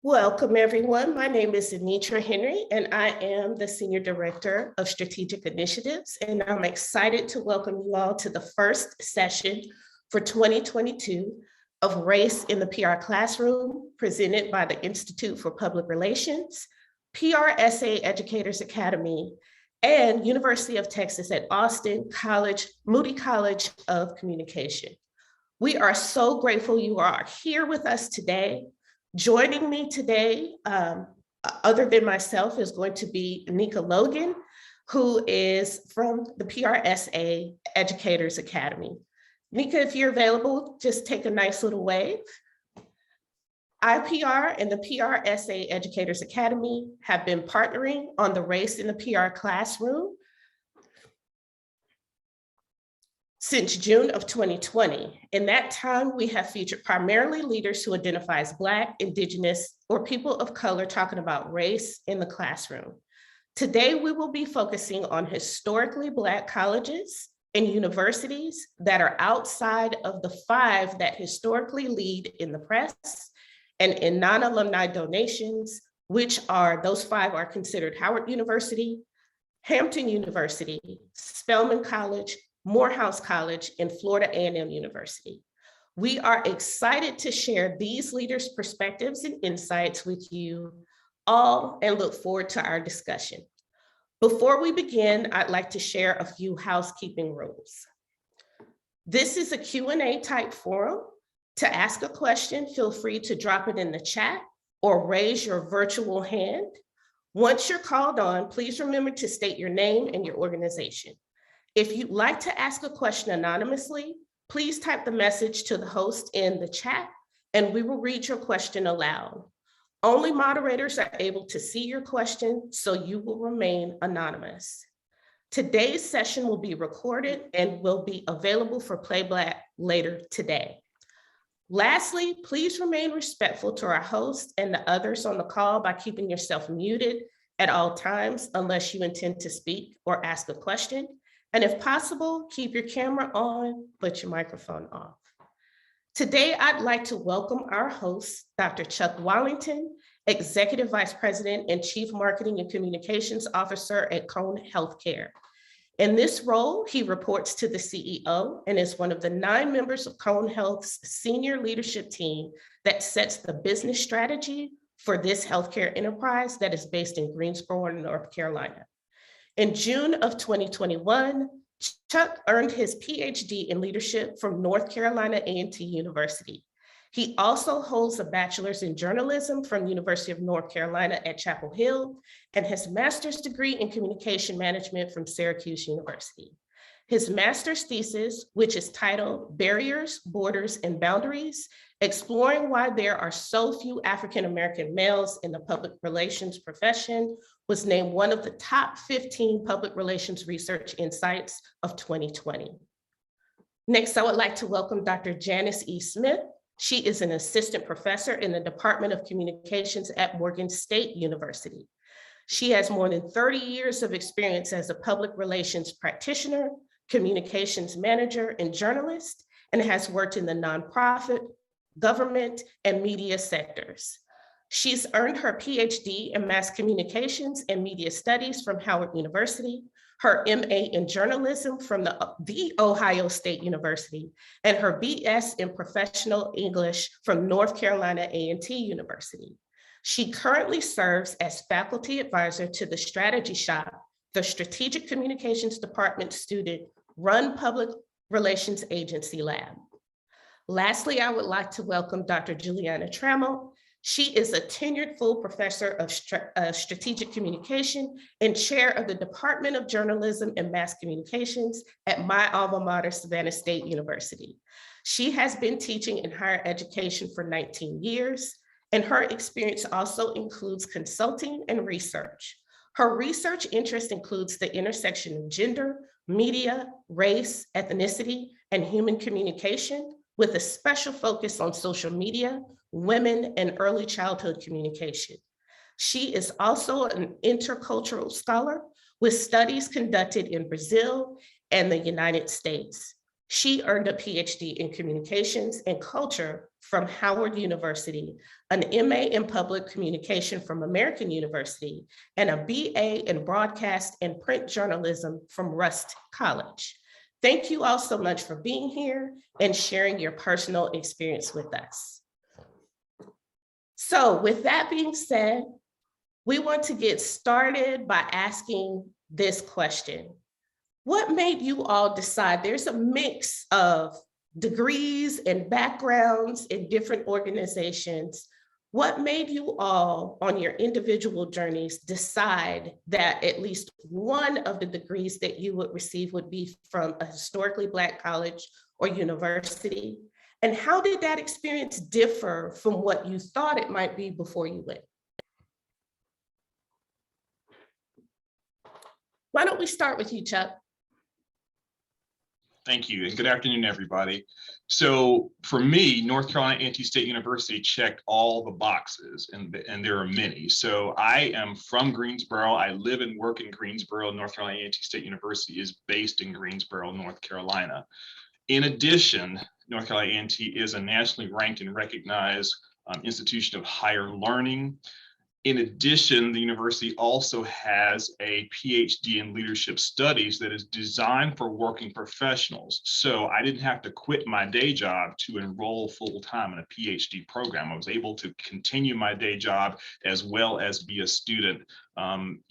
Welcome, everyone. My name is Anitra Henry, and I am the Senior Director of Strategic Initiatives, and I'm excited to welcome you all to the first session for 2022 of Race in the PR Classroom, presented by the Institute for Public Relations, PRSA Educators Academy, and University of Texas at Austin College, Moody College of Communication. We are so grateful you are here with us today. Joining me today, other than myself, is going to be Nika Logan, who is from the PRSA Educators Academy. Nika, if you're available, just take a nice little wave. IPR and the PRSA Educators Academy have been partnering on the Race in the PR Classroom since June of 2020. In that time, we have featured primarily leaders who identify as Black, Indigenous, or people of color talking about race in the classroom. Today, we will be focusing on historically Black colleges and universities that are outside of the 5 that historically lead in the press and in non-alumni donations, which are, those 5 are considered Howard University, Hampton University, Spelman College, Morehouse College, and Florida A&M University. We are excited to share these leaders' perspectives and insights with you all and look forward to our discussion. Before we begin, I'd like to share a few housekeeping rules. This is a Q&A type forum. To ask a question, feel free to drop it in the chat or raise your virtual hand. Once you're called on, please remember to state your name and your organization. If you'd like to ask a question anonymously, please type the message to the host in the chat and we will read your question aloud. Only moderators are able to see your question, so you will remain anonymous. Today's session will be recorded and will be available for playback later today. Lastly, please remain respectful to our host and the others on the call by keeping yourself muted at all times unless you intend to speak or ask a question. And if possible, keep your camera on, but your microphone off. Today, I'd like to welcome our host, Dr. Chuck Wallington, Executive Vice President and Chief Marketing and Communications Officer at Cone Healthcare. In this role, he reports to the CEO and is one of the 9 members of Cone Health's senior leadership team that sets the business strategy for this healthcare enterprise that is based in Greensboro, North Carolina. In June of 2021, Chuck earned his PhD in leadership from North Carolina A&T University. He also holds a bachelor's in journalism from University of North Carolina at Chapel Hill and his master's degree in communication management from Syracuse University. His master's thesis, which is titled Barriers, Borders, and Boundaries, Exploring Why There Are So Few African-American Males in the Public Relations Profession, was named one of the top 15 public relations research insights of 2020. Next, I would like to welcome Dr. Janice E. Smith. She is an assistant professor in the Department of Communications at Morgan State University. She has more than 30 years of experience as a public relations practitioner, communications manager, and journalist, and has worked in the nonprofit, government, and media sectors. She's earned her PhD in mass communications and media studies from Howard University, her MA in journalism from the Ohio State University, and her BS in professional English from North Carolina A&T University. She currently serves as faculty advisor to the Strategy Shop, the Strategic Communications Department student-run public relations agency lab. Lastly, I would like to welcome Dr. Juliana Trammell. She is a tenured full professor of strategic communication and chair of the Department of Journalism and Mass Communications at my alma mater, Savannah State University. She has been teaching in higher education for 19 years, and her experience also includes consulting and research. Her research interest includes the intersection of gender, media, race, ethnicity, and human communication, with a special focus on social media, women, and early childhood communication. She is also an intercultural scholar with studies conducted in Brazil and the United States. She earned a PhD in Communications and Culture from Howard University, an MA in Public Communication from American University, and a BA in Broadcast and Print Journalism from Rust College. Thank you all so much for being here and sharing your personal experience with us. So with that being said, we want to get started by asking this question. What made you all decide? There's a mix of degrees and backgrounds in different organizations. What made you all on your individual journeys decide that at least one of the degrees that you would receive would be from a historically Black college or university? And how did that experience differ from what you thought it might be before you went? Why don't we start with you, Chuck? Thank you, and good afternoon, everybody. So for me, North Carolina A&T State University checked all the boxes, and there are many. So I am from Greensboro. I live and work in Greensboro. North Carolina A&T State University is based in Greensboro, North Carolina. In addition, North Carolina A&T is a nationally ranked and recognized institution of higher learning. In addition, the university also has a PhD in leadership studies that is designed for working professionals. So I didn't have to quit my day job to enroll full-time in a PhD program. I was able to continue my day job as well as be a student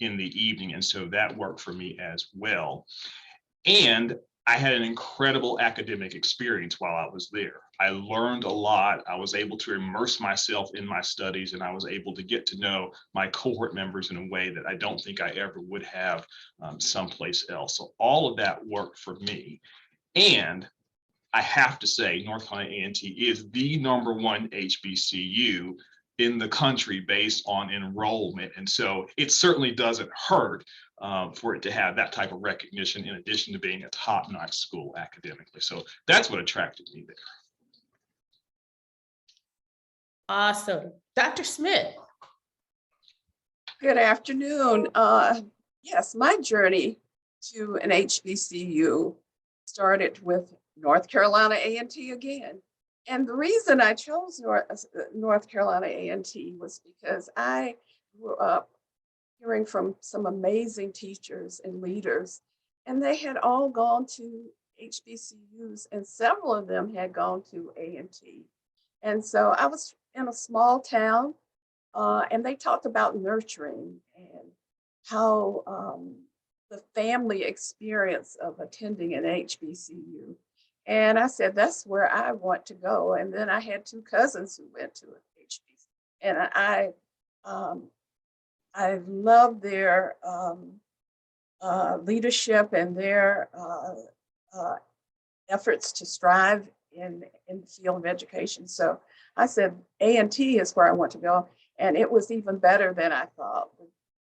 in the evening. And so that worked for me as well. And I had an incredible academic experience while I was there. I learned a lot. I was able to immerse myself in my studies, and I was able to get to know my cohort members in a way that I don't think I ever would have someplace else. So all of that worked for me. And I have to say, North Carolina A&T is the #1 HBCU in the country based on enrollment. And so it certainly doesn't hurt for it to have that type of recognition in addition to being a top-notch school academically. So that's what attracted me there. Awesome. Dr. Smith. Good afternoon. Yes, my journey to an HBCU started with North Carolina A&T again. And the reason I chose North Carolina A&T was because I grew up hearing from some amazing teachers and leaders, and they had all gone to HBCUs, and several of them had gone to A&T. And so I was in a small town, and they talked about nurturing and how the family experience of attending an HBCU. And I said, that's where I want to go. And then I had 2 cousins who went to an HBCU. And I love their leadership and their efforts to strive in the field of education. So I said, A&T is where I want to go. And it was even better than I thought.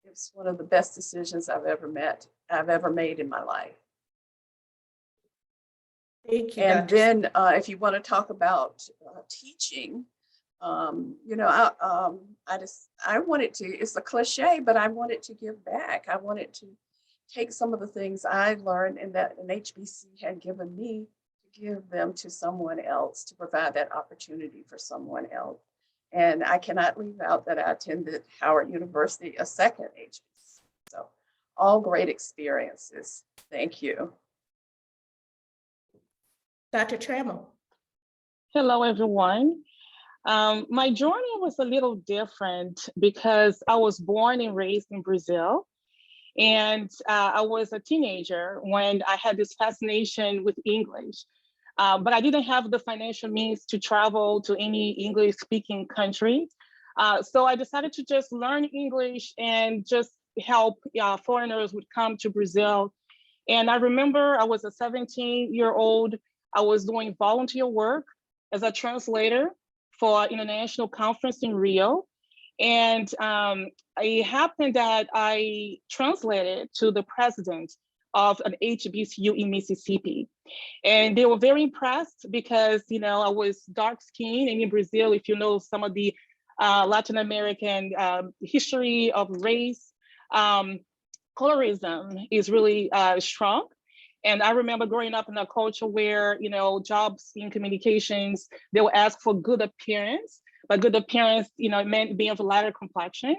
It's one of the best decisions I've ever made in my life. Thank you. And then if you want to talk about teaching, you know, I wanted to, it's a cliche, but I wanted to give back. I wanted to take some of the things I learned and that an HBC had given me to give them to someone else, to provide that opportunity for someone else. And I cannot leave out that I attended Howard University, a second HBC. So all great experiences. Thank you. Dr. Trammell. Hello, everyone. My journey was a little different because I was born and raised in Brazil. And I was a teenager when I had this fascination with English. But I didn't have the financial means to travel to any English-speaking country. So I decided to just learn English and just help foreigners would come to Brazil. And I remember I was a 17-year-old. I was doing volunteer work as a translator for an international conference in Rio. And it happened that I translated to the president of an HBCU in Mississippi. And they were very impressed because, you know, I was dark skinned, and in Brazil, if you know some of the Latin American history of race, colorism is really strong. And I remember growing up in a culture where, jobs in communications, they will ask for good appearance, but good appearance, meant being of a lighter complexion.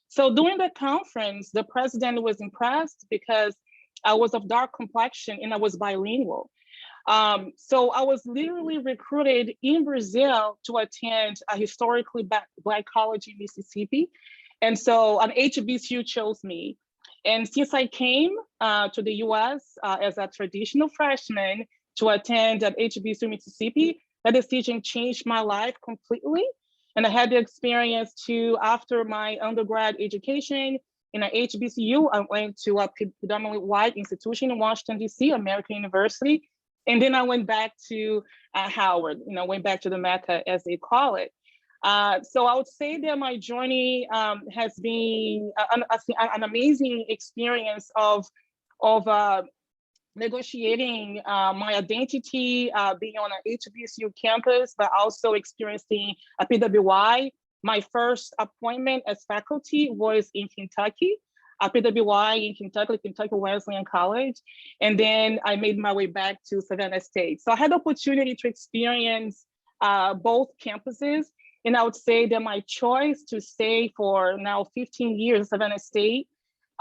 So during the conference, the president was impressed because I was of dark complexion and I was bilingual. So I was literally recruited in Brazil to attend a historically Black college in Mississippi. And so an HBCU chose me. And since I came to the US as a traditional freshman to attend at HBCU Mississippi, that decision changed my life completely. And I had the experience to, after my undergrad education in an HBCU, I went to a predominantly white institution in Washington, DC, American University. And then I went back to Howard, went back to the Mecca, as they call it. So I would say that my journey has been an amazing experience of negotiating my identity, being on an HBCU campus, but also experiencing a PWI. My first appointment as faculty was in Kentucky, a PWI in Kentucky Wesleyan College. And then I made my way back to Savannah State. So I had the opportunity to experience both campuses. And I would say that my choice to stay for now 15 years at Savannah State,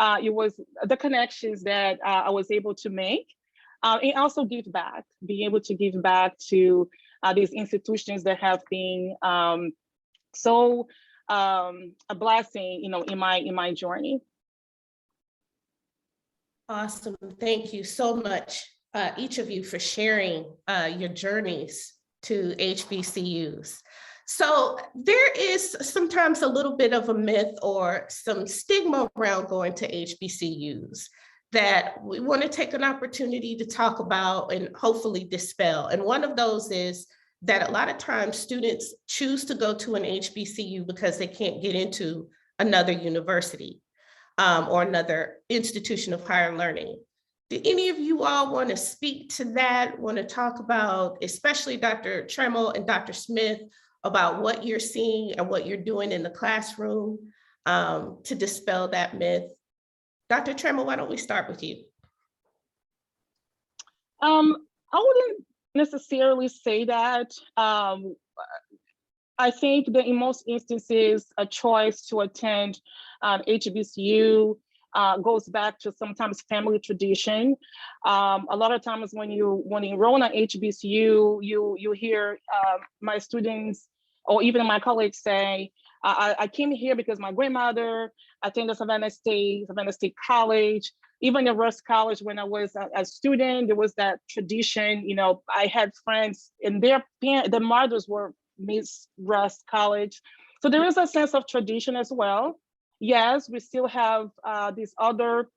it was the connections that I was able to make, and also give back, being able to give back to these institutions that have been so a blessing, in my journey. Awesome. Thank you so much, each of you, for sharing your journeys to HBCUs. So there is sometimes a little bit of a myth or some stigma around going to HBCUs that we want to take an opportunity to talk about and hopefully dispel. And one of those is that a lot of times students choose to go to an HBCU because they can't get into another university or another institution of higher learning. Do any of you all want to speak to that, want to talk about, especially Dr. Trammell and Dr. Smith, about what you're seeing and what you're doing in the classroom to dispel that myth? Dr. Trammell, why don't we start with you? I wouldn't necessarily say that. I think that in most instances, a choice to attend HBCU goes back to sometimes family tradition. A lot of times when you enroll in an HBCU, you hear my students or even my colleagues say, I came here because my grandmother attended Savannah State College. Even at Rusk College, when I was a student, there was that tradition. I had friends and their mothers were Miss Rusk College. So there is a sense of tradition as well. Yes, we still have these other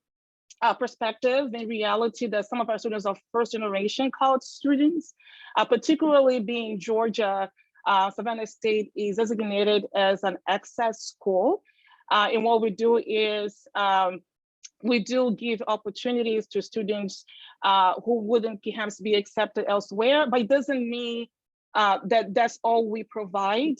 perspectives in reality that some of our students are first generation college students, particularly being Georgia. Savannah State is designated as an access school. And what we do is we do give opportunities to students who wouldn't perhaps be accepted elsewhere, but it doesn't mean that that's all we provide.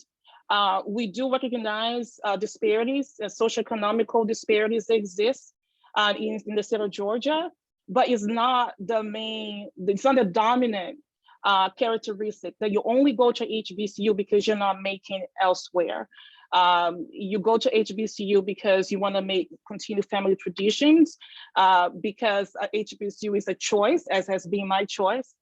We do recognize disparities, socioeconomical disparities exist in the state of Georgia, but it's not the dominant characteristic that you only go to HBCU because you're not making elsewhere. You go to HBCU because you want to continue family traditions, because HBCU is a choice, as has been my choice.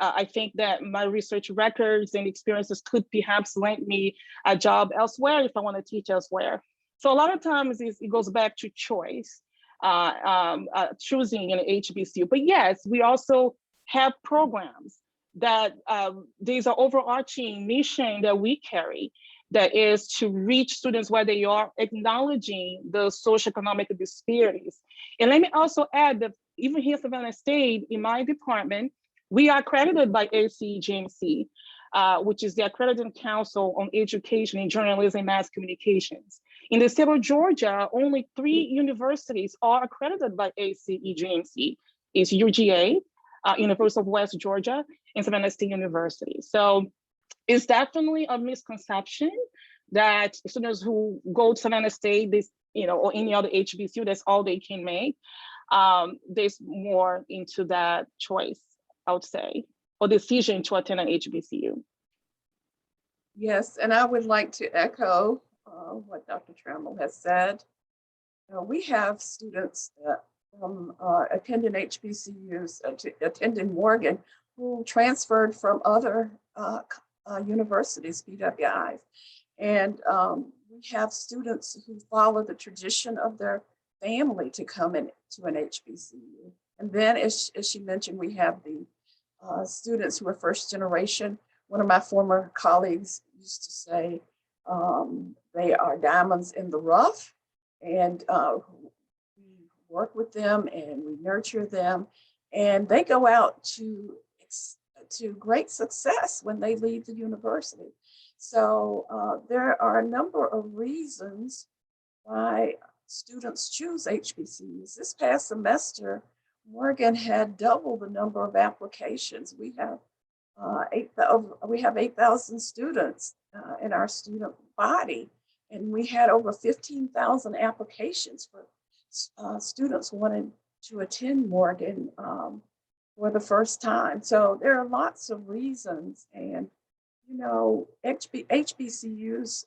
I think that my research records and experiences could perhaps land me a job elsewhere if I want to teach elsewhere. So a lot of times it goes back to choice, choosing an HBCU. But yes, we also have programs that there's an overarching mission that we carry that is to reach students where they are, acknowledging the socioeconomic disparities. And let me also add that even here at Savannah State, in my department, we are accredited by ACGMC, which is the Accrediting Council on Education in Journalism and Mass Communications. In the state of Georgia, only 3 universities are accredited by ACGMC. It's UGA, University of West Georgia, and Savannah State University. So it's definitely a misconception that students who go to Savannah State, or any other HBCU, that's all they can make. there's more into that choice, I would say, or decision to attend an HBCU. Yes, and I would like to echo what Dr. Trammell has said. We have students that attending HBCUs, attending Morgan, who transferred from other universities, PWIs. And we have students who follow the tradition of their family to come into an HBCU. And then, as she mentioned, we have the students who are first generation. One of my former colleagues used to say, they are diamonds in the rough, and we work with them and we nurture them, and they go out to great success when they leave the university. So there are a number of reasons why students choose HBCUs. This past semester, Morgan had double the number of applications. We have 8,000 students in our student body, and we had over 15,000 applications for students wanting to attend Morgan for the first time. So there are lots of reasons, and you know, HBCUs,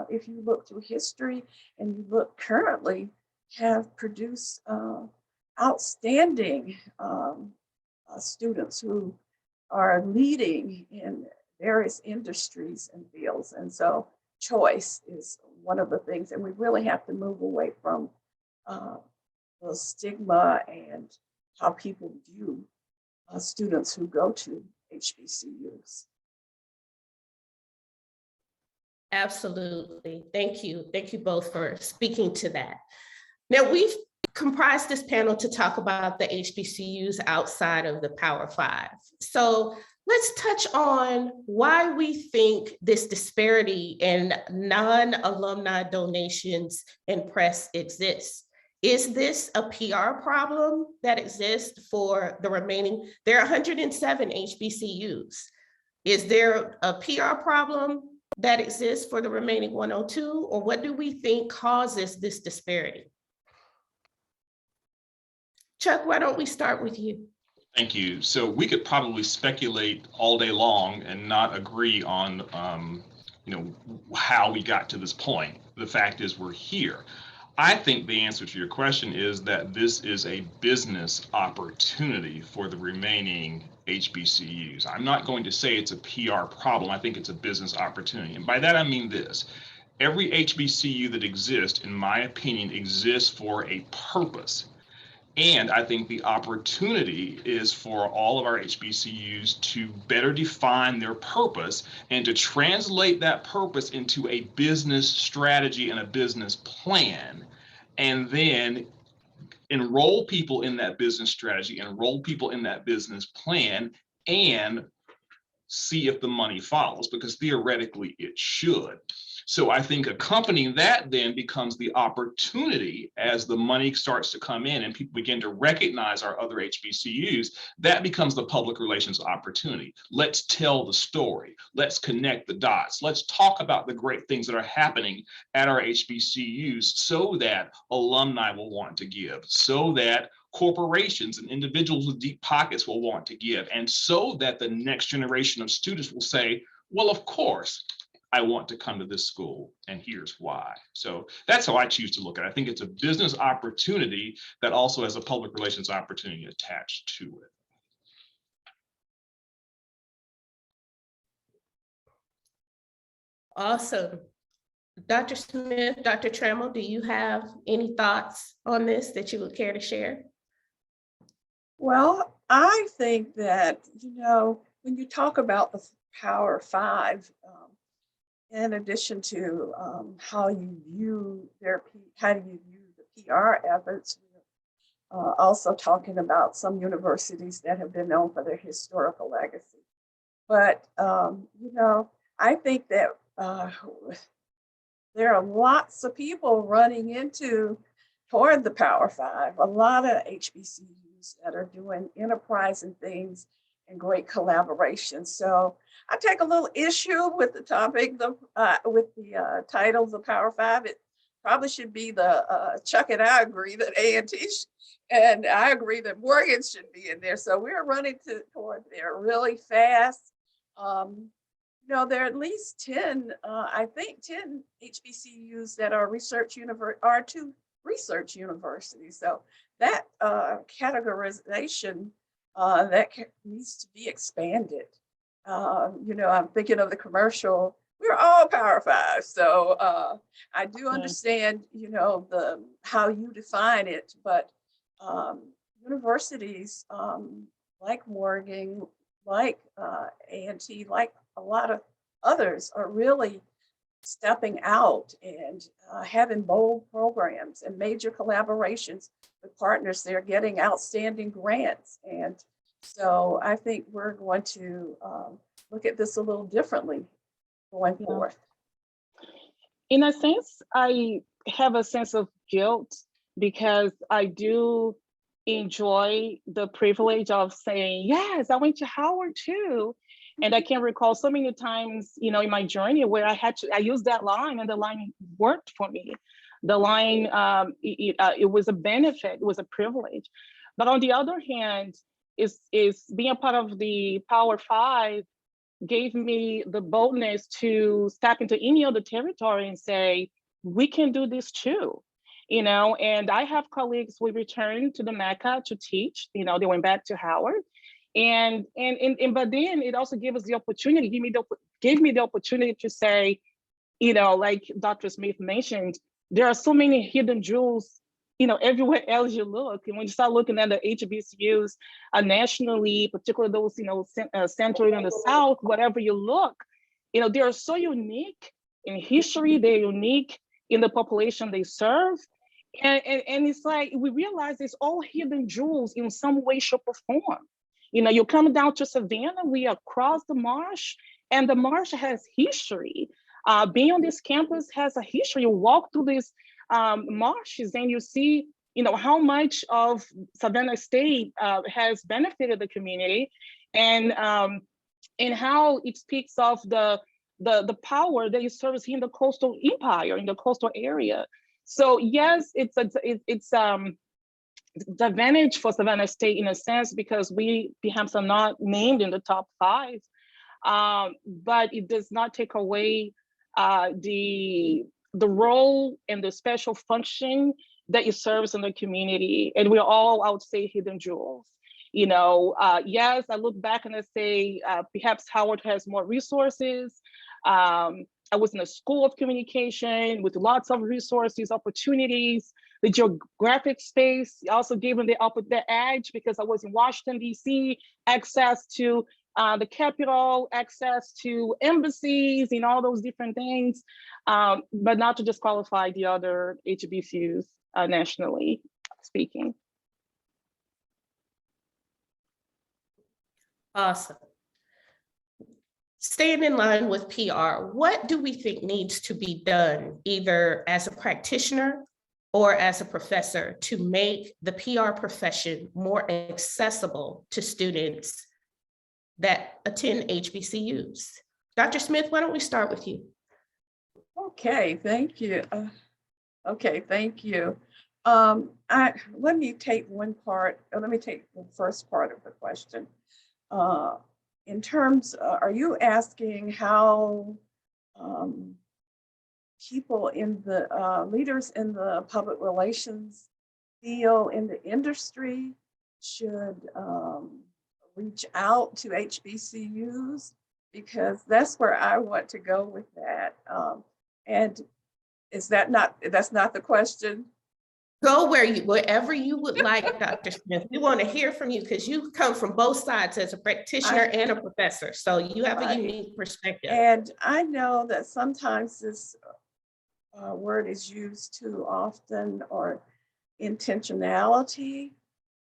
if you look through history and you look currently, have produced outstanding students who are leading in various industries and fields. And so choice is one of the things, and we really have to move away from the stigma and how people view students who go to HBCUs. Absolutely. Thank you. Thank you both for speaking to that. Now, we've comprised this panel to talk about the HBCUs outside of the Power Five. So let's touch on why we think this disparity in non-alumni donations and press exists. Is this a PR problem that exists for the remaining? There are 107 HBCUs. Is there a PR problem that exists for the remaining 102, or what do we think causes this disparity? Chuck, why don't we start with you? Thank you. So we could probably speculate all day long and not agree on, how we got to this point. The fact is, we're here. I think the answer to your question is that this is a business opportunity for the remaining HBCUs. I'm not going to say it's a PR problem. I think it's a business opportunity. And by that, I mean this. Every HBCU that exists, in my opinion, exists for a purpose. And I think the opportunity is for all of our HBCUs to better define their purpose and to translate that purpose into a business strategy and a business plan, and then enroll people in that business strategy, enroll people in that business plan, and see if the money follows, because theoretically it should. So I think accompanying that then becomes the opportunity as the money starts to come in and people begin to recognize our other HBCUs, that becomes the public relations opportunity. Let's tell the story. Let's connect the dots. Let's talk about the great things that are happening at our HBCUs so that alumni will want to give, so that corporations and individuals with deep pockets will want to give, and so that the next generation of students will say, well, of course, I want to come to this school, and here's why. So that's how I choose to look at it. I think it's a business opportunity that also has a public relations opportunity attached to it. Awesome. Dr. Smith, Dr. Trammell, do you have any thoughts on this that you would care to share? Well, I think that, when you talk about the Power Five, in addition to how you view the PR efforts, also talking about some universities that have been known for their historical legacy. But, I think that there are lots of people running toward the Power Five, a lot of HBCUs that are doing enterprising things and great collaboration. So I take a little issue with the topic, with the title, the Power Five. It probably should be the Chuck, and I agree that A&T and I agree that Morgan should be in there. So we're running toward there really fast. You know, there are at least 10, I think 10 HBCUs that are are 2 research universities. So that categorization needs to be expanded. You know, I'm thinking of the commercial. We're all Power 5, so I do understand, you know, how you define it, but universities like Morgan, like A&T, like a lot of others are really stepping out and having bold programs and major collaborations with partners. They're getting outstanding grants. And so I think we're going to look at this a little differently going forth. In a sense, I have a sense of guilt because I do enjoy the privilege of saying, yes, I went to Howard too. And I can recall so many times, you know, in my journey where I used that line and the line worked for me. The line, it was a benefit, it was a privilege. But on the other hand, is being a part of the Power 5 gave me the boldness to step into any other territory and say, we can do this too. You know, and I have colleagues who returned to the Mecca to teach, you know, they went back to Howard. And but then it also gave us the opportunity, gave me the opportunity to say, you know, like Dr. Smith mentioned, there are so many hidden jewels, you know, everywhere else you look. And when you start looking at the HBCUs nationally, particularly those, you know, centered in the South, whatever you look, you know, they are so unique in history, they're unique in the population they serve. And it's like, we realize it's all hidden jewels in some way, shape, or form. You know, you come down to Savannah, we across the marsh, and the marsh has history. Being on this campus has a history. You walk through these marshes and you see, you know, how much of Savannah State has benefited the community, and how it speaks of the power that it serves in the coastal empire, in the coastal area. So yes, it's the advantage for Savannah State in a sense, because we perhaps are not named in the top 5, but it does not take away the role and the special function that it serves in the community. And we're all, I would say, hidden jewels. You know, yes, I look back and I say, perhaps Howard has more resources. I was in a school of communication with lots of resources, opportunities. The geographic space also gave them the edge because I was in Washington, D.C., access to the Capitol, access to embassies and all those different things, but not to disqualify the other HBCUs nationally speaking. Awesome. Staying in line with PR, what do we think needs to be done, either as a practitioner or as a professor, to make the PR profession more accessible to students that attend HBCUs? Dr. Smith, why don't we start with you? Okay, thank you. Okay, thank you. Let me take the first part of the question. In terms, are you asking how people in the leaders in the public relations field in the industry should reach out to HBCUs? Because that's where I want to go with that. And that's not the question? Go wherever you would like, Dr. Smith. We want to hear from you because you come from both sides as a practitioner and a professor. So you have a unique perspective. And I know that sometimes this word is used too often, or intentionality,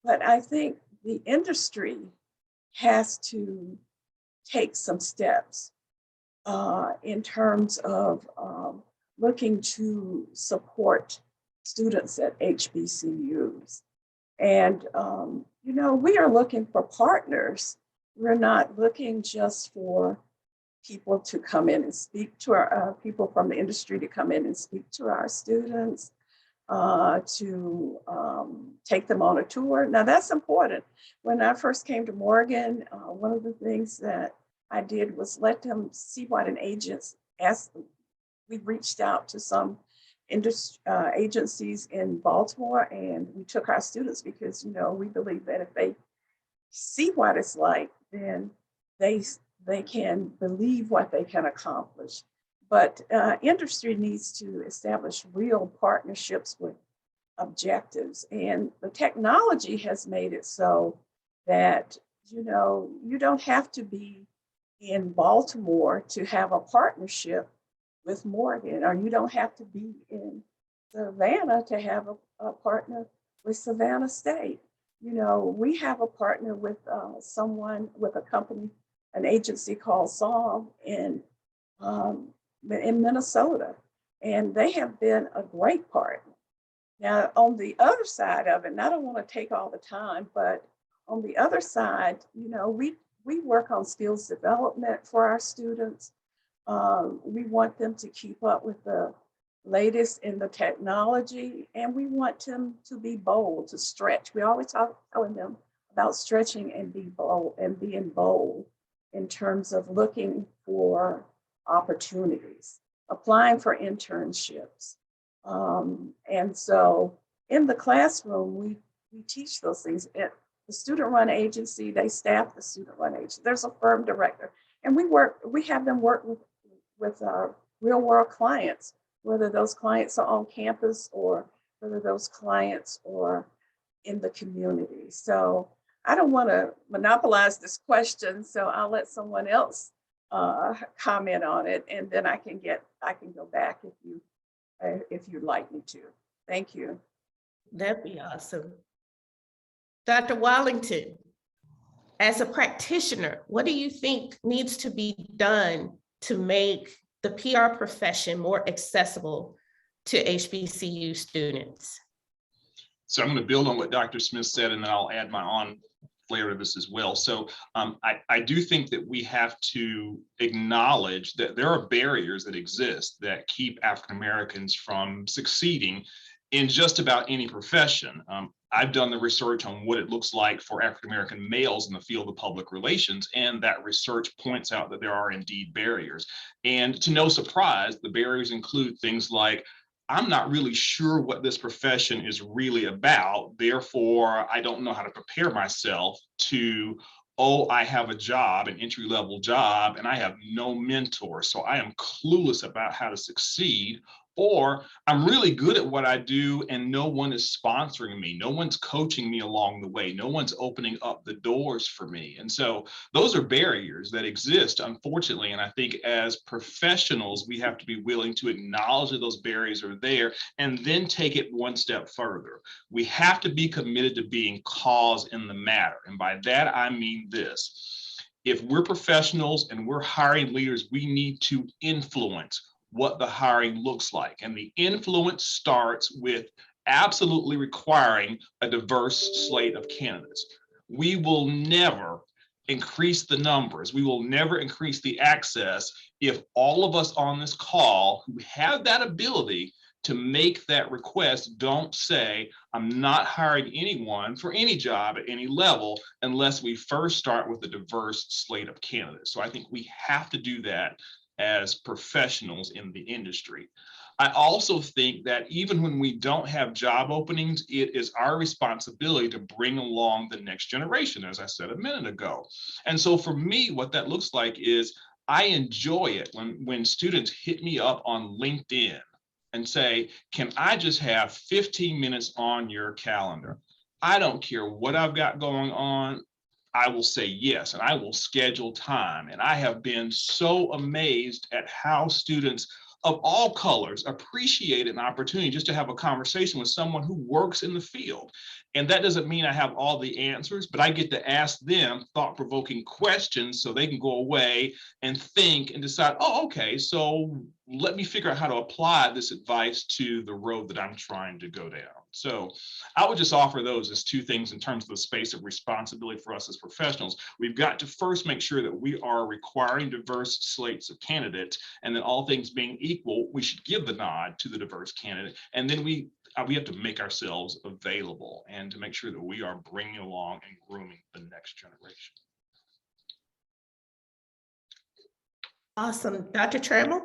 but I think the industry has to take some steps in terms of looking to support students at HBCUs. And, you know, we are looking for partners. We're not looking just for people to come in and speak to our people from the industry to come in and speak to our students, to take them on a tour. Now that's important. When I first came to Morgan, one of the things that I did was let them see what an agent asked. We reached out to some industry agencies in Baltimore, and we took our students because, you know, we believe that if they see what it's like, then they can believe what they can accomplish. But industry needs to establish real partnerships with objectives. And the technology has made it so that, you know, you don't have to be in Baltimore to have a partnership with Morgan, or you don't have to be in Savannah to have a partner with Savannah State. You know, we have a partner with with a company, an agency called Solve in Minnesota, and they have been a great partner. Now, on the other side of it, and I don't want to take all the time, but on the other side, you know, we work on skills development for our students. We want them to keep up with the latest in the technology, and we want them to be bold, to stretch. We always telling them about stretching and being bold in terms of looking for opportunities, applying for internships. And so in the classroom, we teach those things. At the student-run agency, they staff the student-run agency. There's a firm director, and we have them work with real-world clients, whether those clients are on campus or whether those clients are in the community. So I don't want to monopolize this question, so I'll let someone else comment on it, and then I can go back if you'd like me to. Thank you. That'd be awesome. Dr. Wallington, as a practitioner, what do you think needs to be done to make the PR profession more accessible to HBCU students? So I'm going to build on what Dr. Smith said, and then I'll add my own flair to this as well. So I do think that we have to acknowledge that there are barriers that exist that keep African Americans from succeeding in just about any profession. I've done the research on what it looks like for African American males in the field of public relations, and that research points out that there are indeed barriers. And to no surprise, the barriers include things like, I'm not really sure what this profession is really about. Therefore, I don't know how to prepare myself to, oh, I have a job, an entry-level job, and I have no mentor. So I am clueless about how to succeed. Or I'm really good at what I do and no one is sponsoring me. No one's coaching me along the way. No one's opening up the doors for me. And so those are barriers that exist, unfortunately. And I think as professionals, we have to be willing to acknowledge that those barriers are there and then take it one step further. We have to be committed to being cause in the matter. And by that, I mean this. If we're professionals and we're hiring leaders, we need to influence what the hiring looks like. And the influence starts with absolutely requiring a diverse slate of candidates. We will never increase the numbers. We will never increase the access if all of us on this call who have that ability to make that request don't say, I'm not hiring anyone for any job at any level unless we first start with a diverse slate of candidates. So I think we have to do that as professionals in the industry. I also think that even when we don't have job openings, it is our responsibility to bring along the next generation, as I said a minute ago. And so for me, what that looks like is I enjoy it when students hit me up on LinkedIn and say, can I just have 15 minutes on your calendar? I don't care what I've got going on. I will say yes, and I will schedule time. And I have been so amazed at how students of all colors appreciate an opportunity just to have a conversation with someone who works in the field. And that doesn't mean I have all the answers, but I get to ask them thought-provoking questions so they can go away and think and decide, oh, okay, so let me figure out how to apply this advice to the road that I'm trying to go down. So I would just offer those as two things in terms of the space of responsibility for us as professionals. We've got to first make sure that we are requiring diverse slates of candidates, and then all things being equal, we should give the nod to the diverse candidate. And then we have to make ourselves available and to make sure that we are bringing along and grooming the next generation. Awesome. Dr. Trammell?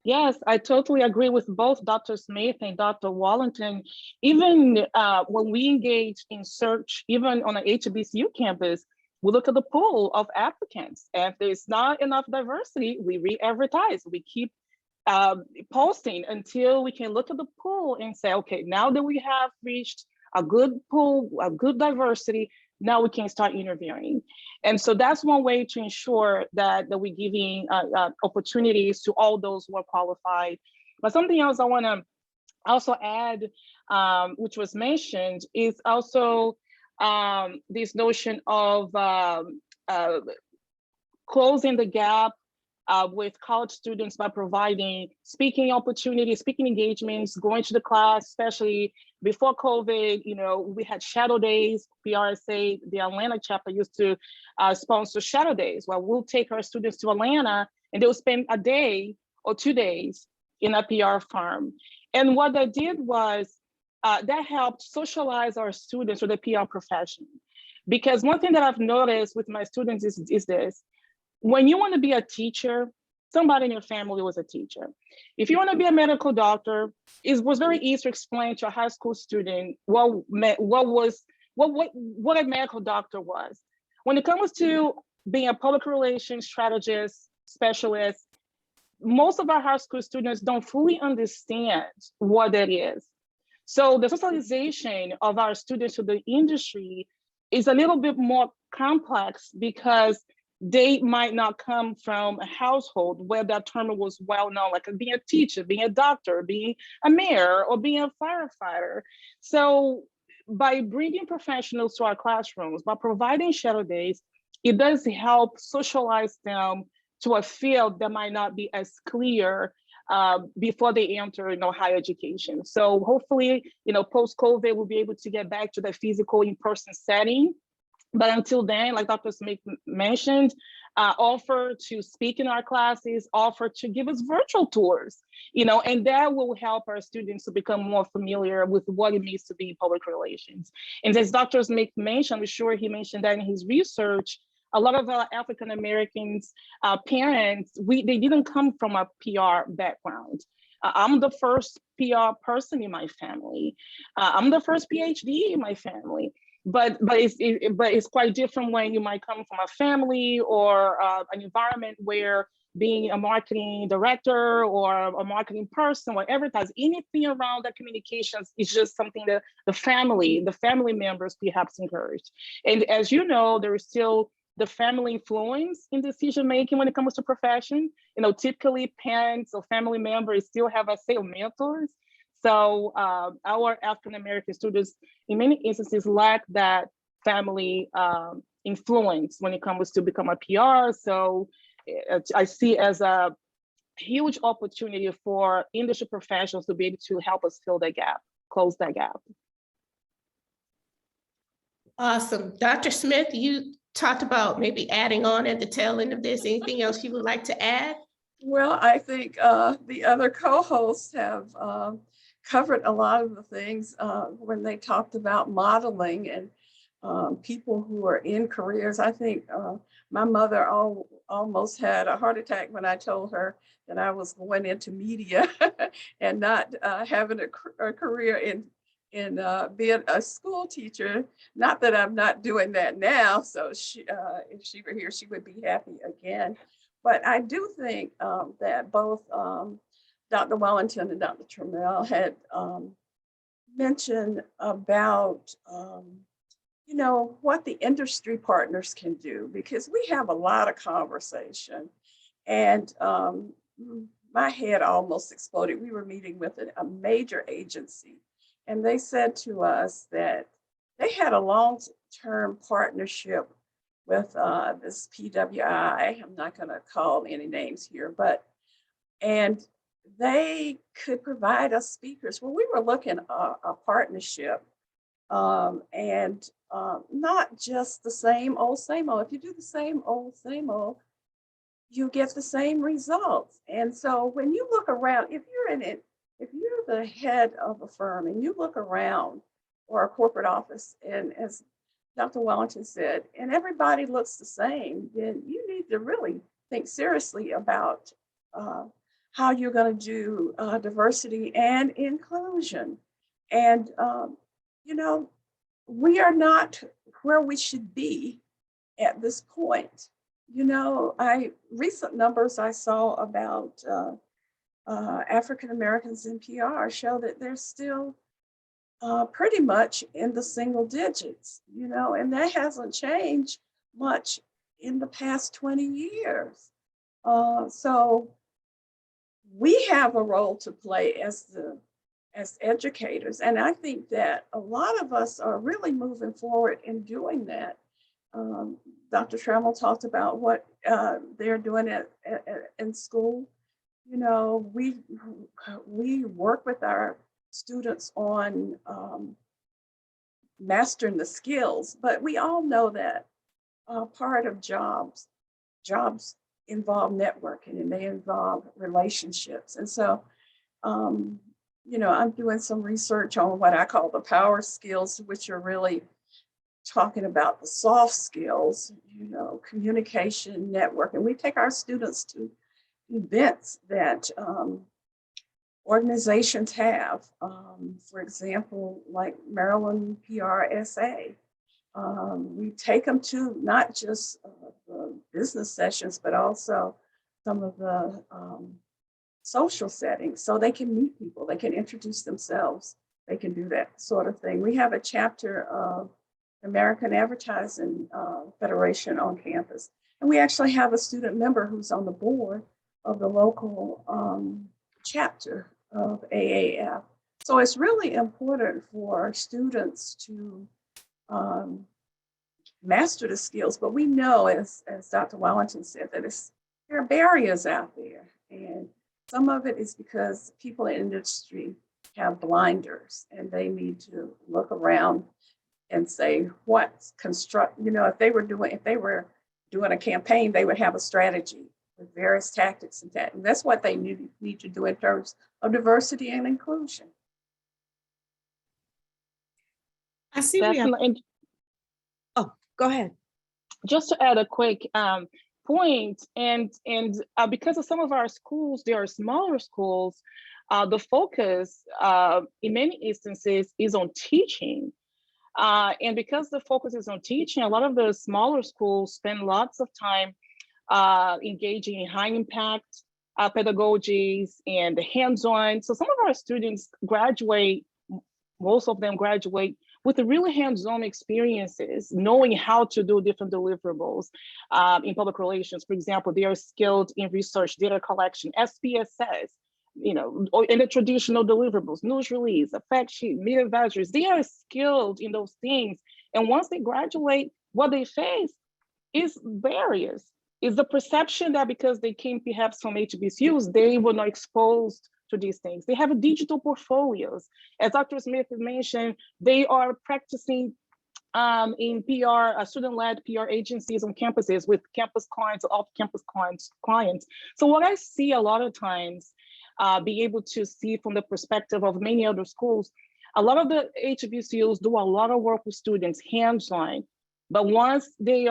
Yes, I totally agree with both Dr. Smith and Dr. Wallington. Even when we engage in search, even on an HBCU campus, we look at the pool of applicants. If there's not enough diversity, we re-advertise. We keep posting until we can look at the pool and say, okay, now that we have reached a good pool, a good diversity, now we can start interviewing. And so that's one way to ensure that we're giving opportunities to all those who are qualified. But something else I want to also add, which was mentioned, is also this notion of closing the gap with college students by providing speaking opportunities, speaking engagements, going to the class, especially before COVID. You know, we had shadow days. PRSA, the Atlanta chapter, used to sponsor shadow days, where we'll take our students to Atlanta and they'll spend a day or 2 days in a PR firm. And what that did was that helped socialize our students with the PR profession. Because one thing that I've noticed with my students is this: when you want to be a teacher, somebody in your family was a teacher. If you want to be a medical doctor, it was very easy to explain to a high school student what a medical doctor was. When it comes to being a public relations strategist, specialist, most of our high school students don't fully understand what that is. So the socialization of our students to the industry is a little bit more complex because they might not come from a household where that term was well known, like being a teacher, being a doctor, being a mayor, or being a firefighter. So by bringing professionals to our classrooms, by providing shadow days, it does help socialize them to a field that might not be as clear before they enter, higher education. So hopefully, post-COVID, we'll be able to get back to the physical in-person setting. But until then, like Dr. Smith mentioned, offer to speak in our classes, offer to give us virtual tours, and that will help our students to become more familiar with what it means to be in public relations. And as Dr. Smith mentioned, I'm sure he mentioned that in his research, a lot of our African Americans parents, they didn't come from a PR background. I'm the first PR person in my family. I'm the first PhD in my family. But it's quite different when you might come from a family or an environment where being a marketing director or a marketing person or advertise, anything around that communications is just something that the family members perhaps encourage. And as you know, there is still the family influence in decision making when it comes to profession. Typically parents or family members still have a say of mentors. So our African American students, in many instances, lack that family influence when it comes to become a PR. So I see as a huge opportunity for industry professionals to be able to help us fill that gap, close that gap. Awesome. Dr. Smith, you talked about maybe adding on at the tail end of this. Anything else you would like to add? Well, I think the other co-hosts have covered a lot of the things when they talked about modeling and people who are in careers. I think my mother almost had a heart attack when I told her that I was going into media and not having a career in being a school teacher. Not that I'm not doing that now. So if she were here, she would be happy again. But I do think that both Dr. Wallington and Dr. Trammell had mentioned about, what the industry partners can do, because we have a lot of conversation. And my head almost exploded. We were meeting with a major agency, and they said to us that they had a long-term partnership with this PWI. I'm not going to call any names here, and they could provide us speakers. Well, we were looking at a partnership, and not just the same old, same old. If you do the same old, you get the same results. And so when you look around, if you're in it, if you're the head of a firm and you look around, or a corporate office, and as Dr. Wellington said, and everybody looks the same, then you need to really think seriously about how you're going to do diversity and inclusion. And, you know, we are not where we should be at this point. You know, recent numbers I saw about African Americans in PR show that they're still pretty much in the single digits, you know, and that hasn't changed much in the past 20 years. So we have a role to play as educators, and I think that a lot of us are really moving forward in doing that. Dr. Trammell talked about what they're doing in school. You know, we work with our students on mastering the skills, but we all know that part of jobs involve networking, and they involve relationships. And so, you know, I'm doing some research on what I call the power skills, which are really talking about the soft skills, you know, communication, networking. We take our students to events that organizations have, for example, like Maryland PRSA. We take them to not just the business sessions, but also some of the social settings, so they can meet people, they can introduce themselves, they can do that sort of thing. We have a chapter of American Advertising Federation on campus, and we actually have a student member who's on the board of the local chapter of AAF. So it's really important for students to master the skills, but we know, as Dr. Wellington said, that there are barriers out there, and some of it is because people in industry have blinders, and they need to look around and say, what's you know, if they were doing a campaign, they would have a strategy with various tactics and tactics. That's what they need to do in terms of diversity and inclusion. I see we have, oh, go ahead. Just to add a quick point, and because of some of our schools, they are smaller schools, the focus in many instances is on teaching. And because the focus is on teaching, a lot of the smaller schools spend lots of time engaging in high impact pedagogies and hands-on. So some of our students graduate, most of them graduate with the really hands-on experiences, knowing how to do different deliverables in public relations. For example, they are skilled in research, data collection, SPSS, you know, or in the traditional deliverables, news release, a fact sheet, media advisories. They are skilled in those things. And once they graduate, what they face is barriers. Is the perception that because they came perhaps from HBCUs, they were not exposed to these things. They have digital portfolios. As Dr. Smith mentioned, they are practicing in PR, student-led PR agencies on campuses with campus clients, off-campus clients. So what I see a lot of times, be able to see from the perspective of many other schools, a lot of the HBCUs do a lot of work with students hands-on, but once they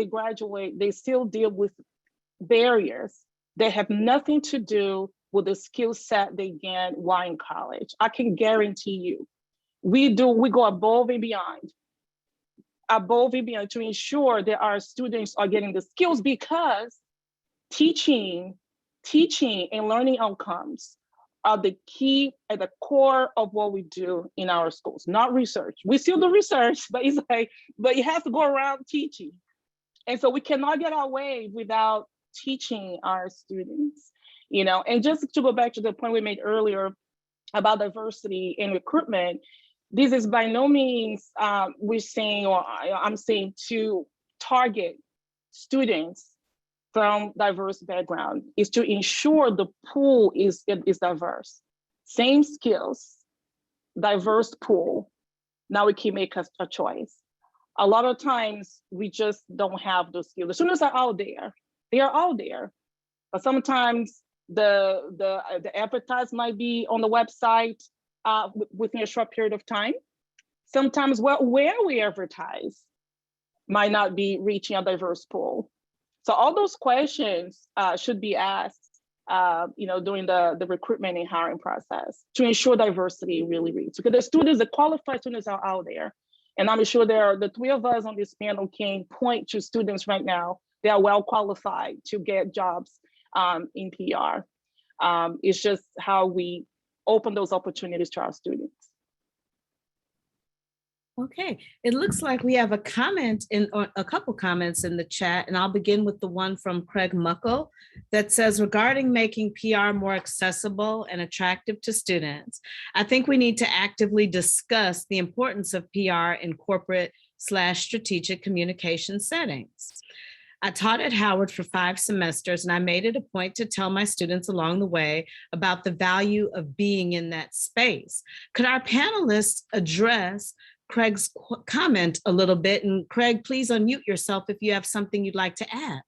graduate, they still deal with barriers that have nothing to do with the skill set they gain while in college. I can guarantee you, we go above and beyond to ensure that our students are getting the skills, because teaching and learning outcomes are the key at the core of what we do in our schools, not research. We still do research, but it has to go around teaching. And so we cannot get our way without teaching our students, you know. And just to go back to the point we made earlier about diversity in recruitment, this is by no means we're saying, or I'm saying, to target students from diverse background is to ensure the pool is diverse. Same skills, diverse pool. Now we can make a choice. A lot of times we just don't have those skills. The students are out there, they are out there, but sometimes the advertise might be on the website within a short period of time. Sometimes where we advertise might not be reaching a diverse pool. So all those questions should be asked during the recruitment and hiring process to ensure diversity really reads. Because the students, the qualified students are out there. And I'm sure the three of us on this panel can point to students right now that are well qualified to get jobs in PR. It's just how we open those opportunities to our students. Okay, it looks like we have a comment or a couple comments in the chat, and I'll begin with the one from Craig Muckle that says, regarding making PR more accessible and attractive to students, I think we need to actively discuss the importance of PR in corporate/strategic communication settings. I taught at Howard for 5 semesters, and I made it a point to tell my students along the way about the value of being in that space. Could our panelists address Craig's comment a little bit? And Craig, please unmute yourself if you have something you'd like to add.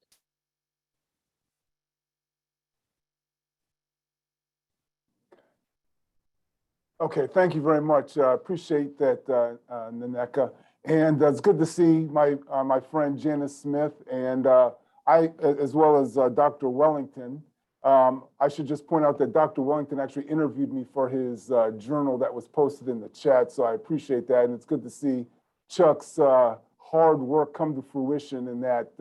Okay, thank you very much. Appreciate that, Naneka. And it's good to see my friend Janice Smith, and I, as well as Dr. Wellington. I should just point out that Dr. Wellington actually interviewed me for his journal that was posted in the chat, so I appreciate that. And it's good to see Chuck's hard work come to fruition, and that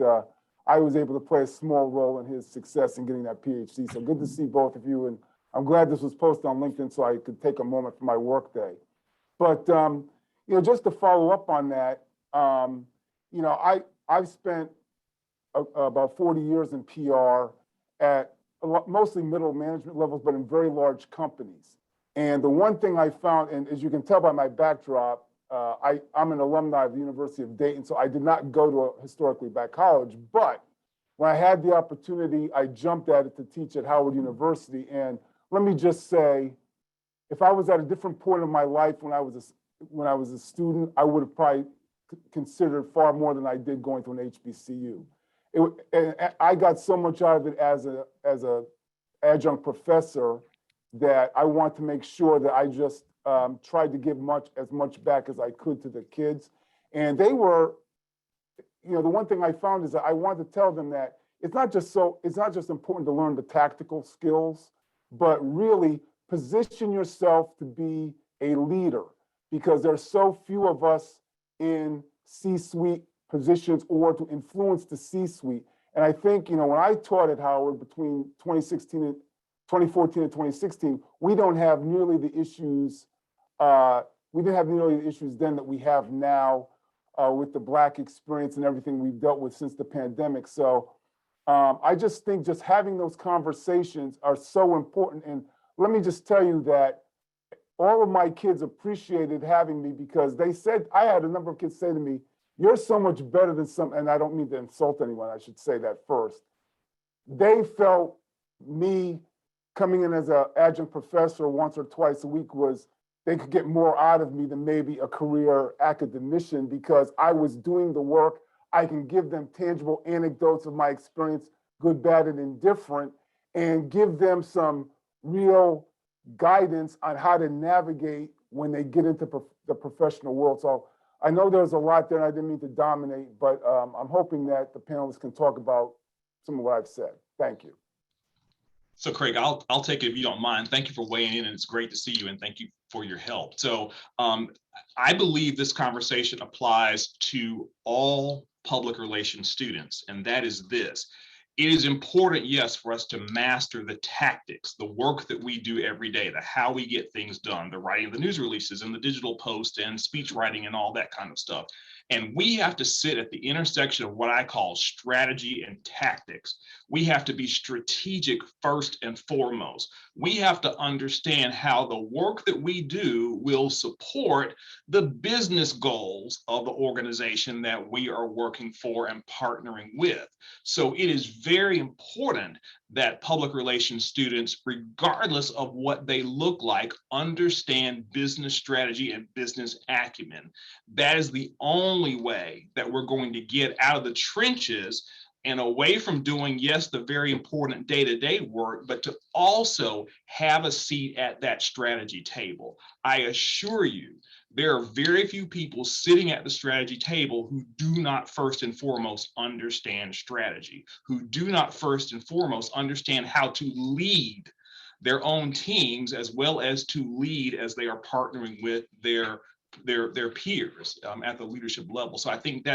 I was able to play a small role in his success in getting that PhD. So good to see both of you, and I'm glad this was posted on LinkedIn so I could take a moment for my work day. But just to follow up on that, I've spent about 40 years in PR at mostly middle management levels, but in very large companies. And the one thing I found, and as you can tell by my backdrop, I'm an alumni of the University of Dayton, so I did not go to a historically black college, but when I had the opportunity, I jumped at it to teach at Howard University. And let me just say, if I was at a different point in my life when I was a student, I would have probably considered far more than I did going to an HBCU. And I got so much out of it as a adjunct professor that I want to make sure that I just tried to give as much back as I could to the kids. And they were, the one thing I found is that I wanted to tell them that it's not just important to learn the tactical skills, but really position yourself to be a leader, because there's so few of us in C-suite positions or to influence the C-suite. And I think, when I taught at Howard between 2014 and 2016, we don't have nearly the issues, we didn't have nearly the issues then that we have now with the Black experience and everything we've dealt with since the pandemic. So I just think just having those conversations are so important. And let me just tell you that all of my kids appreciated having me, because they said, I had a number of kids say to me, "You're so much better than some," and I don't mean to insult anyone, I should say that first. They felt me coming in as an adjunct professor once or twice a week they could get more out of me than maybe a career academician, because I was doing the work. I can give them tangible anecdotes of my experience, good, bad, and indifferent, and give them some real guidance on how to navigate when they get into the professional world. So I know there's a lot there, and I didn't mean to dominate, but I'm hoping that the panelists can talk about some of what I've said. Thank you. So Craig, I'll take it if you don't mind. Thank you for weighing in, and it's great to see you, and thank you for your help. So I believe this conversation applies to all public relations students, and that is this. It is important, yes, for us to master the tactics, the work that we do every day, the how we get things done, the writing of the news releases and the digital post and speech writing and all that kind of stuff. And we have to sit at the intersection of what I call strategy and tactics. We have to be strategic first and foremost. We have to understand how the work that we do will support the business goals of the organization that we are working for and partnering with. So it is very important that public relations students, regardless of what they look like, understand business strategy and business acumen. That is the only way that we're going to get out of the trenches and away from doing, yes, the very important day-to-day work, but to also have a seat at that strategy table. I assure you, there are very few people sitting at the strategy table who do not first and foremost understand strategy, who do not first and foremost understand how to lead their own teams, as well as to lead as they are partnering with their peers at the leadership level. So I think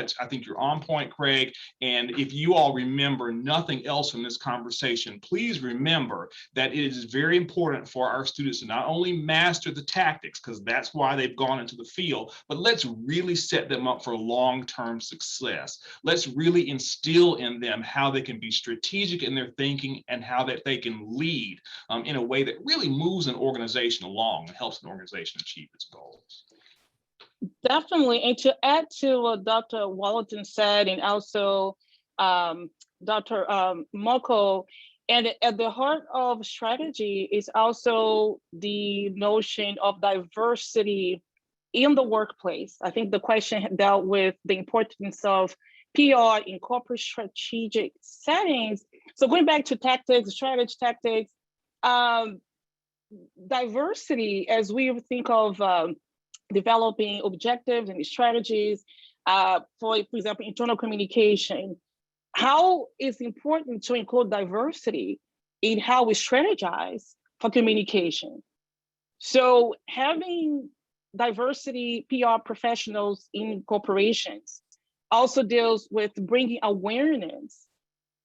you're on point, Craig. And if you all remember nothing else from this conversation, please remember that it is very important for our students to not only master the tactics, because that's why they've gone into the field, but let's really set them up for long-term success. Let's really instill in them how they can be strategic in their thinking and how that they can lead in a way that really moves an organization along and helps an organization achieve its goals. Definitely. And to add to what Dr. Wallerton said, and also Dr. Moko, and at the heart of strategy is also the notion of diversity in the workplace. I think the question dealt with the importance of PR in corporate strategic settings. So going back to tactics, strategy tactics, diversity, as we think of developing objectives and strategies, for example, internal communication, how it's important to include diversity in how we strategize for communication. So having diversity PR professionals in corporations also deals with bringing awareness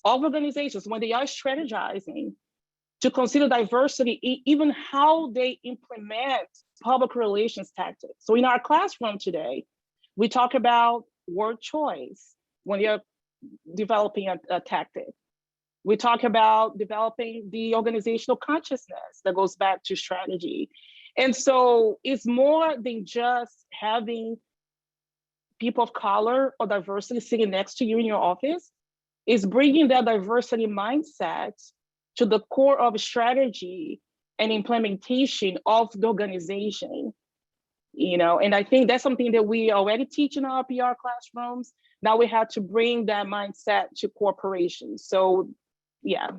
of organizations when they are strategizing to consider diversity in even how they implement public relations tactics. So in our classroom today, we talk about word choice when you're developing a tactic. We talk about developing the organizational consciousness that goes back to strategy. And so it's more than just having people of color or diversity sitting next to you in your office. It's bringing that diversity mindset to the core of strategy and implementation of the organization, and I think that's something that we already teach in our PR classrooms. Now we have to bring that mindset to corporations. So yeah,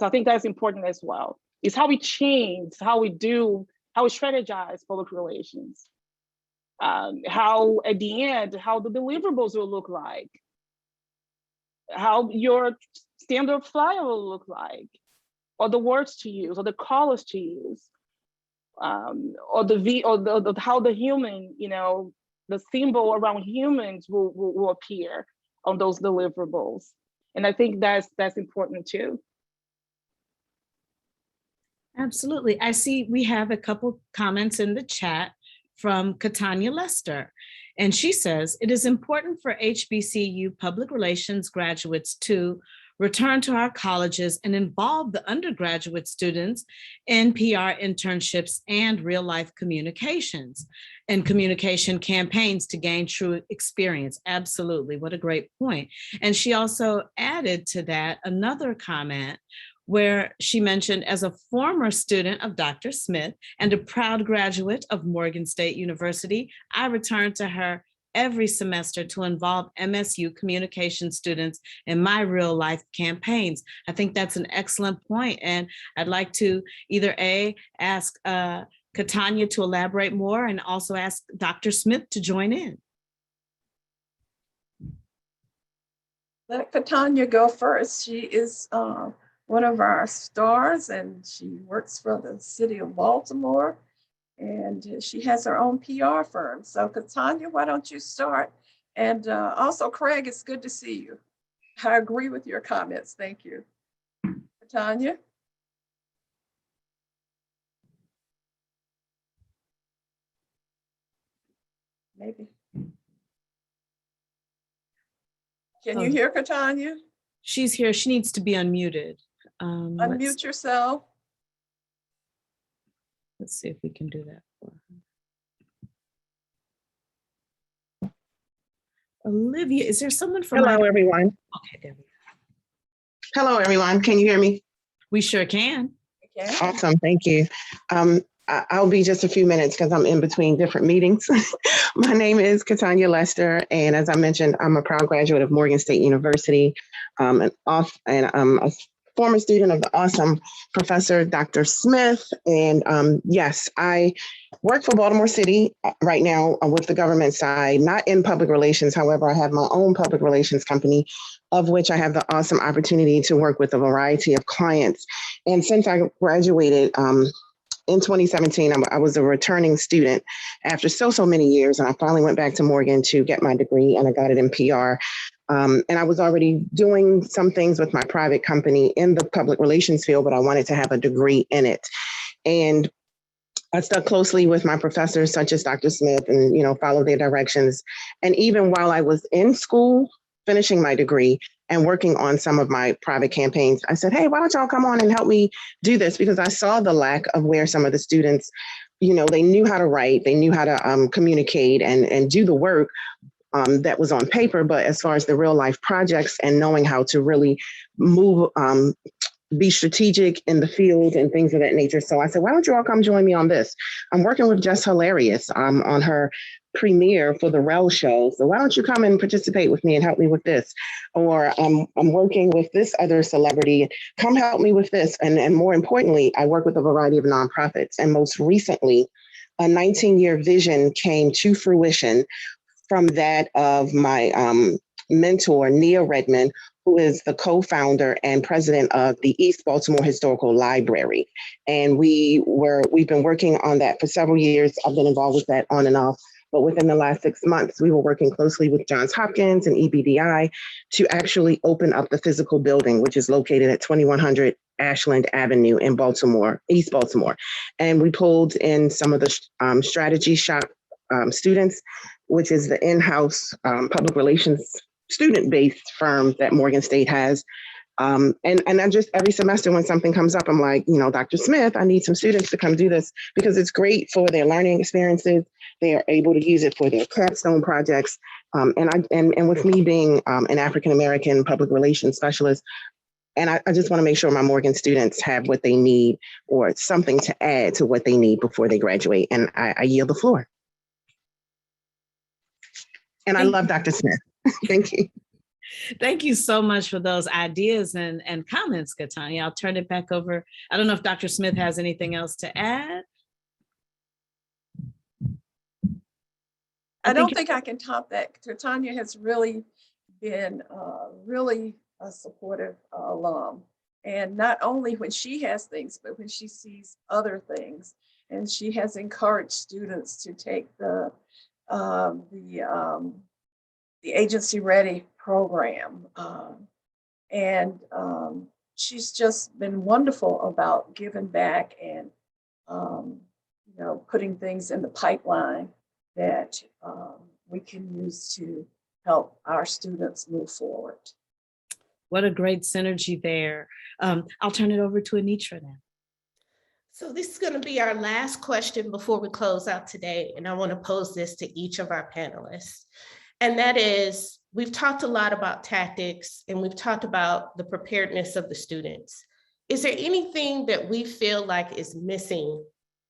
so I think that's important as well. It's how we change, how we strategize public relations, how at the end, how the deliverables will look like, how your standard flyer will look like, or the words to use, or the colors to use, or how the human, the symbol around humans will appear on those deliverables. And I think that's important too. Absolutely. I see we have a couple comments in the chat from Katanya Lester. And she says, it is important for HBCU public relations graduates to return to our colleges and involve the undergraduate students in PR internships and real life communications and communication campaigns to gain true experience. Absolutely. What a great point. And she also added to that another comment where she mentioned, as a former student of Dr. Smith and a proud graduate of Morgan State University, I returned to her every semester to involve MSU communication students in my real life campaigns. I think that's an excellent point. And I'd like to either ask Katanya to elaborate more and also ask Dr. Smith to join in. Let Katanya go first. She is one of our stars, and she works for the city of Baltimore, and she has her own PR firm. So Katanya, why don't you start? And also, Craig, it's good to see you. I agree with your comments. Thank you. Katanya? Maybe. Can you hear Katanya? She's here. She needs to be unmuted. Unmute yourself. Let's see if we can do that for her. Olivia, is there someone from Hello, everyone. Okay, there we Hello, everyone. Can you hear me? We sure can. Okay. Awesome. Thank you. I'll be just a few minutes because I'm in between different meetings. My name is Katanya Lester, and as I mentioned, I'm a proud graduate of Morgan State University, a former student of the awesome professor, Dr. Smith. And yes, I work for Baltimore City right now with the government side, not in public relations. However, I have my own public relations company, of which I have the awesome opportunity to work with a variety of clients. And since I graduated in 2017, I was a returning student after so many years, and I finally went back to Morgan to get my degree, and I got it in PR. And I was already doing some things with my private company in the public relations field, but I wanted to have a degree in it. And I stuck closely with my professors, such as Dr. Smith, and followed their directions. And even while I was in school, finishing my degree and working on some of my private campaigns, I said, hey, why don't y'all come on and help me do this? Because I saw the lack of where some of the students, they knew how to write, they knew how to communicate and do the work that was on paper, but as far as the real life projects and knowing how to really move, be strategic in the field and things of that nature. So I said, why don't you all come join me on this? I'm working with Jess Hilarious on her premiere for the Rel show. So why don't you come and participate with me and help me with this? Or I'm working with this other celebrity, come help me with this. And more importantly, I work with a variety of nonprofits. And most recently, a 19-year vision came to fruition from that of my mentor, Nia Redmond, who is the co-founder and president of the East Baltimore Historical Library. And we've been working on that for several years. I've been involved with that on and off. But within the last 6 months, we were working closely with Johns Hopkins and EBDI to actually open up the physical building, which is located at 2100 Ashland Avenue in Baltimore, East Baltimore. And we pulled in some of the strategy shop students, which is the in-house public relations student-based firm that Morgan State has. And I just, every semester when something comes up, I'm like, Dr. Smith, I need some students to come do this because it's great for their learning experiences. They are able to use it for their capstone projects. And with me being an African-American public relations specialist, and I just want to make sure my Morgan students have what they need or something to add to what they need before they graduate. And I yield the floor. And I love Dr. Smith. Thank you. Thank you so much for those ideas and comments, Katanya. I'll turn it back over. I don't know if Dr. Smith has anything else to add. I don't think I can top that. Katanya has really been really a supportive alum. And not only when she has things, but when she sees other things. And she has encouraged students to take the agency ready program. She's just been wonderful about giving back and, putting things in the pipeline that we can use to help our students move forward. What a great synergy there. I'll turn it over to Anitra now. So this is going to be our last question before we close out today. And I want to pose this to each of our panelists. And that is, we've talked a lot about tactics and we've talked about the preparedness of the students. Is there anything that we feel like is missing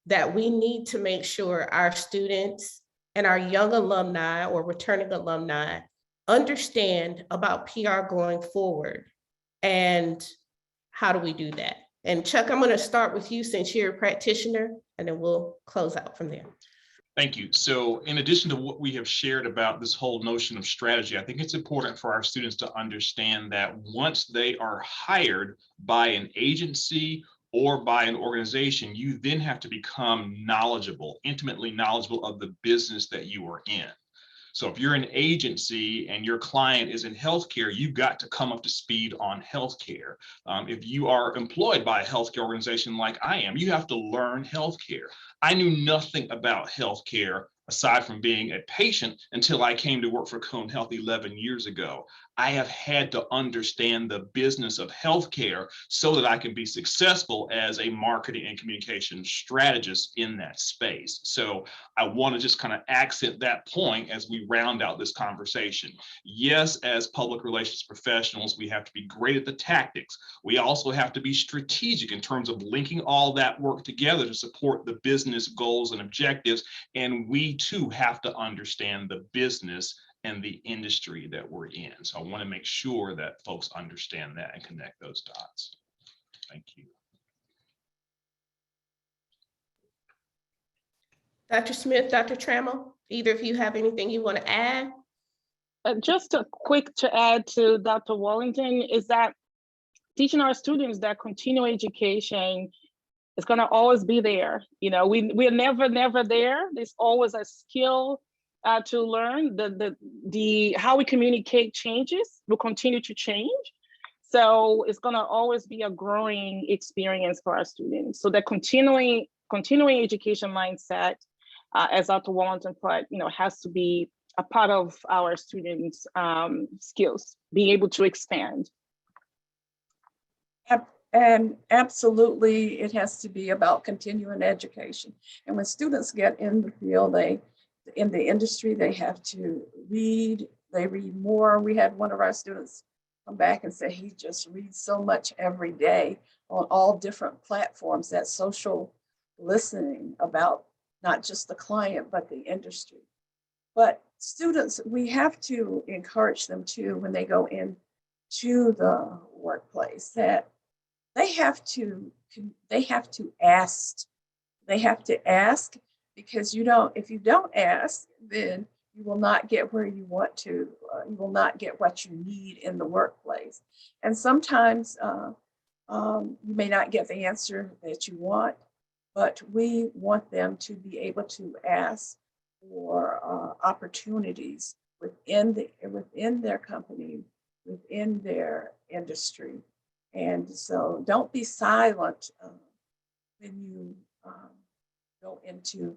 that we need to make sure our students and our young alumni or returning alumni understand about PR going forward? And how do we do that? And Chuck, I'm going to start with you since you're a practitioner, and then we'll close out from there. Thank you. So in addition to what we have shared about this whole notion of strategy, I think it's important for our students to understand that once they are hired by an agency or by an organization, you then have to become knowledgeable, intimately knowledgeable of the business that you are in. So if you're an agency and your client is in healthcare, you've got to come up to speed on healthcare. If you are employed by a healthcare organization like I am, you have to learn healthcare. I knew nothing about healthcare aside from being a patient until I came to work for Cone Health 11 years ago. I have had to understand the business of healthcare so that I can be successful as a marketing and communication strategist in that space. So I want to just kind of accent that point as we round out this conversation. Yes, as public relations professionals, we have to be great at the tactics. We also have to be strategic in terms of linking all that work together to support the business goals and objectives. And we too have to understand the business and the industry that we're in. So I want to make sure that folks understand that and connect those dots. Thank you. Dr. Smith, Dr. Trammell, either of you have anything you want to add? Just a quick to add to Dr. Wallington is that teaching our students that continuing education is going to always be there. You know, we're never there. There's always a skill to learn. The how we communicate changes, will continue to change. So it's going to always be a growing experience for our students. So the continuing education mindset, as Dr. Wallington put, has to be a part of our students' skills, being able to expand. And absolutely, it has to be about continuing education. And when students get in the field, in the industry, they have to read, they read more. We had one of our students come back and say he just reads so much every day on all different platforms, that social listening about not just the client, but the industry. But students, we have to encourage them too, when they go into the workplace, that they have to ask. They have to ask, because if you don't ask, then you will not get where you want to. You will not get what you need in the workplace. And sometimes you may not get the answer that you want, but we want them to be able to ask for opportunities within their company, within their industry. And so don't be silent when you go into